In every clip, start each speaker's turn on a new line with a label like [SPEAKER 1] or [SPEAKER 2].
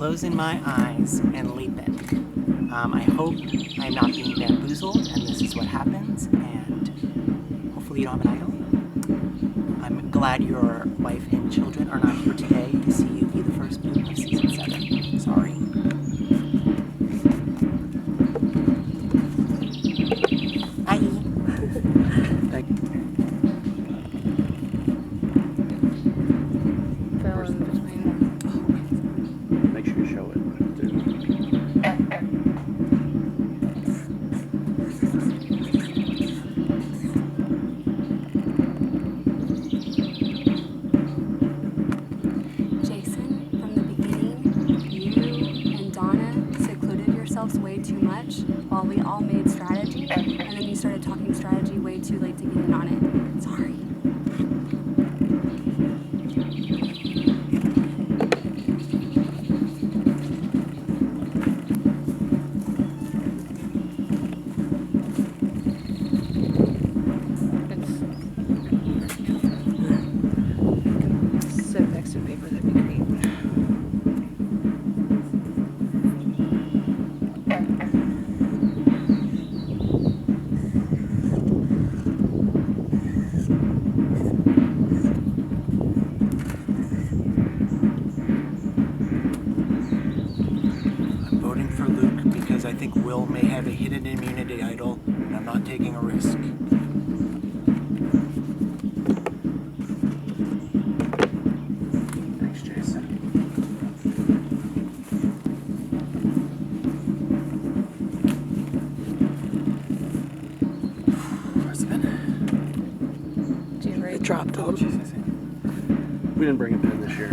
[SPEAKER 1] closing my eyes and leaping. I hope I'm not being bamboozled and this is what happens, and hopefully you don't have an idol. I'm glad your wife and children are not here today to see you be the first Blue of season 7. Sorry. Bye.
[SPEAKER 2] Thank you.
[SPEAKER 3] Fill in between.
[SPEAKER 2] Make sure you show it.
[SPEAKER 3] Jason, from the beginning, you and Donna secluded yourselves way too much while we all made strategy, and then you started talking strategy way too late to get in on it. Sorry.
[SPEAKER 4] Sit next to paper, that'd be great.
[SPEAKER 1] I'm voting for Luke because I think Will may have a hidden immunity idol, and I'm not taking a risk.
[SPEAKER 2] Thanks, Jason.
[SPEAKER 1] Where's it been?
[SPEAKER 4] Do you rate?
[SPEAKER 2] It dropped a
[SPEAKER 1] Oh,
[SPEAKER 2] little.
[SPEAKER 1] Jesus.
[SPEAKER 2] We didn't bring a pen this year.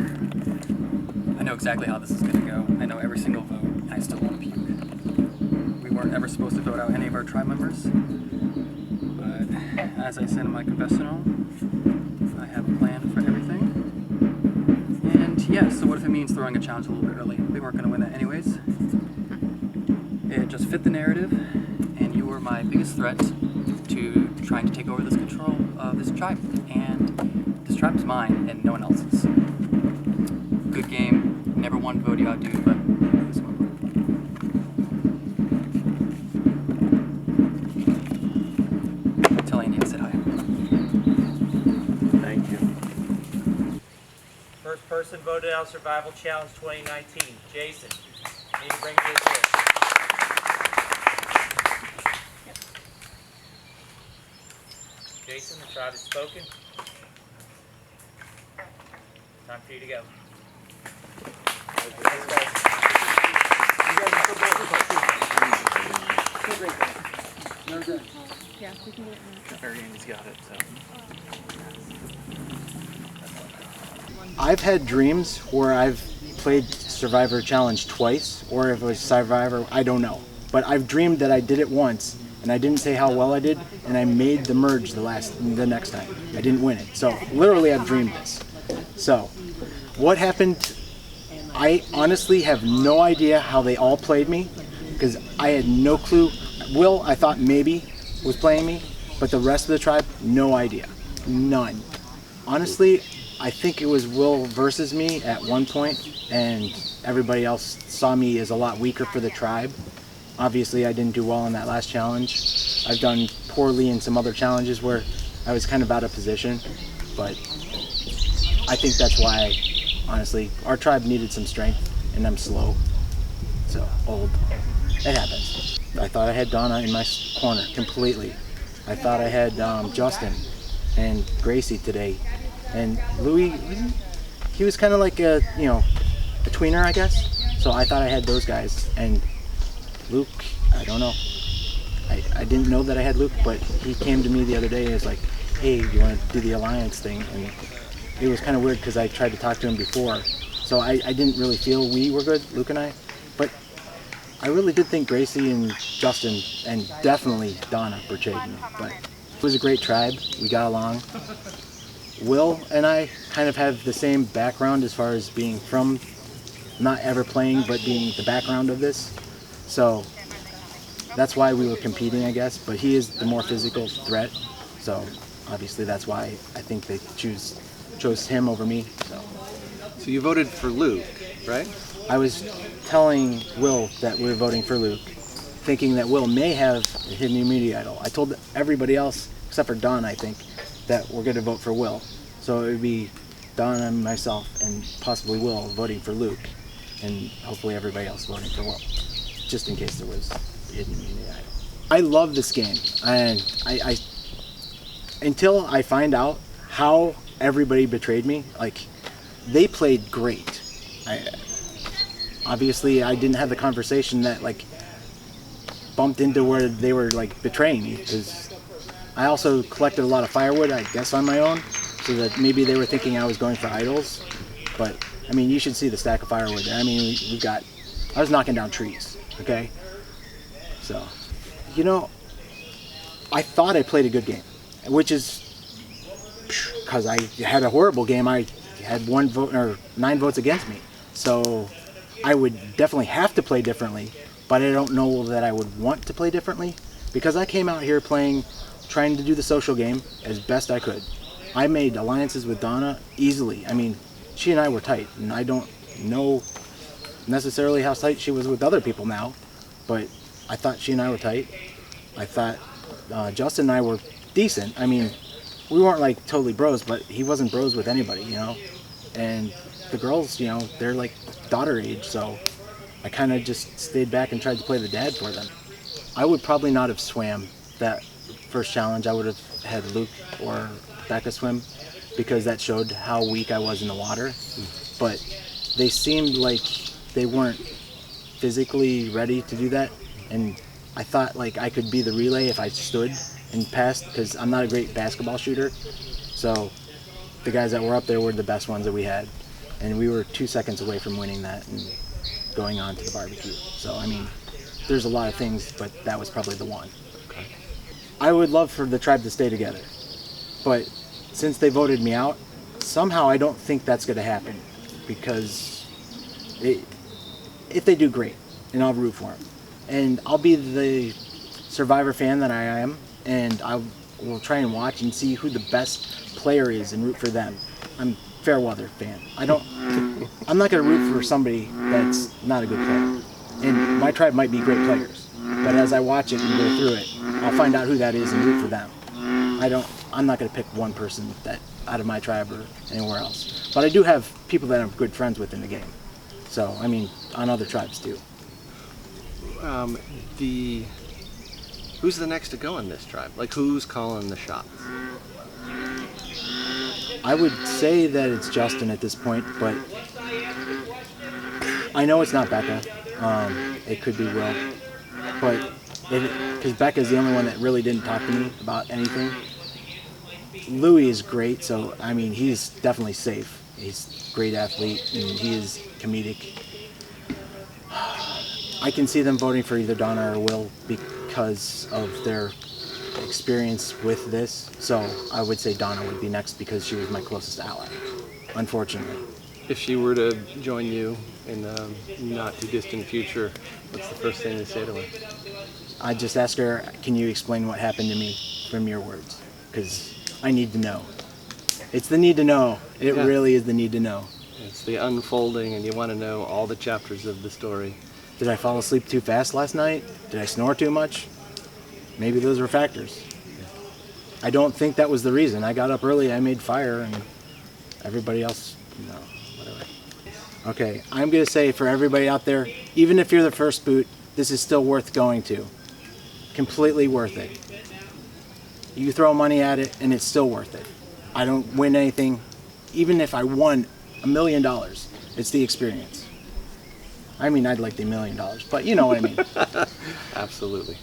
[SPEAKER 5] I know exactly how this is going to go. I know every single vote, and I still want to puke. We weren't ever supposed to vote out any of our tribe members, but as I said in my confessional, I have a plan for everything. And yeah, so what if it means throwing a challenge a little bit early? We weren't going to win that anyways. It just fit the narrative, and you were my biggest threat to trying to take over this control of this tribe. And this tribe's mine and no one else's. Good game. Never wanted to vote you out, dude, but this one. Tell Andy I said hi.
[SPEAKER 2] Thank you.
[SPEAKER 6] First person voted out Survival Challenge 2019. Jason, need to bring you this here. Jason, the tribe has spoken. Time for you to go.
[SPEAKER 3] Yeah, we can do it now.
[SPEAKER 2] Barry Andy's got it, so.
[SPEAKER 7] I've had dreams where I've played Survivor Challenge twice, or if it was Survivor, I don't know. But I've dreamed that I did it once, and I didn't say how well I did, and I made the merge the next time. I didn't win it. So literally I've dreamed this. So what happened, I honestly have no idea how they all played me, because I had no clue. Will, I thought maybe was playing me, but the rest of the tribe, no idea. None. Honestly, I think it was Will versus me at one point, and everybody else saw me as a lot weaker for the tribe. Obviously, I didn't do well in that last challenge. I've done poorly in some other challenges where I was kind of out of position, but I think that's why, honestly, our tribe needed some strength, and I'm slow, so old. It happens. I thought I had Donna in my corner completely. I thought I had Justin and Gracie today. And Louis, he was kind of like a tweener, I guess. So I thought I had those guys. And Luke, I don't know. I didn't know that I had Luke, but he came to me the other day and was like, hey, you want to do the alliance thing? And it was kind of weird because I tried to talk to him before. So I didn't really feel we were good, Luke and I. But I really did think Gracie and Justin and definitely Donna betrayed me. But it was a great tribe. We got along. Will and I kind of have the same background as far as being from not ever playing, but being the background of this. So that's why we were competing, I guess. But he is the more physical threat. So obviously that's why I think they chose him over me.
[SPEAKER 8] So you voted for Luke, right?
[SPEAKER 7] I was telling Will that we were voting for Luke, thinking that Will may have a hidden immunity idol. I told everybody else, except for Don, I think, that we're going to vote for Will. So it would be Don and myself and possibly Will voting for Luke, and hopefully everybody else voting for Will, just in case there was a hidden immunity idol. I love this game, and I until I find out how everybody betrayed me, like, they played great. Obviously I didn't have the conversation that like bumped into where they were like betraying me, because I also collected a lot of firewood, I guess, on my own, so that maybe they were thinking I was going for idols. But I mean, you should see the stack of firewood there. I mean, I was knocking down trees, okay? So, you know, I thought I played a good game, which is because I had a horrible game. I had 1 vote or 9 votes against me. So I would definitely have to play differently, but I don't know that I would want to play differently, because I came out here trying to do the social game as best I could. I made alliances with Donna easily. I mean, she and I were tight, and I don't know necessarily how tight she was with other people now, but I thought she and I were tight. I thought Justin and I were decent. I mean, we weren't like totally bros, but he wasn't bros with anybody, you know? And the girls, you know, they're like daughter age, so I kind of just stayed back and tried to play the dad for them. I would probably not have swam that first challenge. I would have had Luke or Becca swim, because that showed how weak I was in the water. But they seemed like they weren't physically ready to do that, and I thought like I could be the relay if I stood and passed, because I'm not a great basketball shooter. So the guys that were up there were the best ones that we had, and we were 2 seconds away from winning that and going on to the barbecue. So I mean, there's a lot of things, but that was probably the one. I would love for the tribe to stay together, but since they voted me out, somehow I don't think that's going to happen, because if they do, great, and I'll root for them. And I'll be the Survivor fan that I am, and I will try and watch and see who the best player is and root for them. I'm a Fairweather fan. I'm not going to root for somebody that's not a good player. And my tribe might be great players, but as I watch it and go through it, I'll find out who that is and root for them. I'm not going to pick one person that out of my tribe or anywhere else. But I do have people that I'm good friends with in the game. So, I mean, on other tribes too.
[SPEAKER 8] Who's the next to go in this tribe? Like, who's calling the shots?
[SPEAKER 7] I would say that it's Justin at this point, but I know it's not Becca. It could be Will. But because Becca's the only one that really didn't talk to me about anything. Louis is great, so I mean, he's definitely safe. He's a great athlete, and he is comedic. I can see them voting for either Donna or Will because of their experience with this. So I would say Donna would be next, because she was my closest ally, unfortunately.
[SPEAKER 8] If she were to join you in the not too distant future, what's the first thing to say to her?
[SPEAKER 7] I just ask her, can you explain what happened to me from your words? Because I need to know. It's the need to know. It really is the need to know.
[SPEAKER 8] It's the unfolding, and you want to know all the chapters of the story.
[SPEAKER 7] Did I fall asleep too fast last night? Did I snore too much? Maybe those were factors. I don't think that was the reason. I got up early, I made fire, and everybody else, no, whatever. Okay, I'm going to say for everybody out there, even if you're the first boot, this is still worth going to. Completely worth it. You throw money at it, and it's still worth it. I don't win anything. Even if I won $1 million, it's the experience. I mean, I'd like the $1 million, but you know what I mean.
[SPEAKER 8] Absolutely.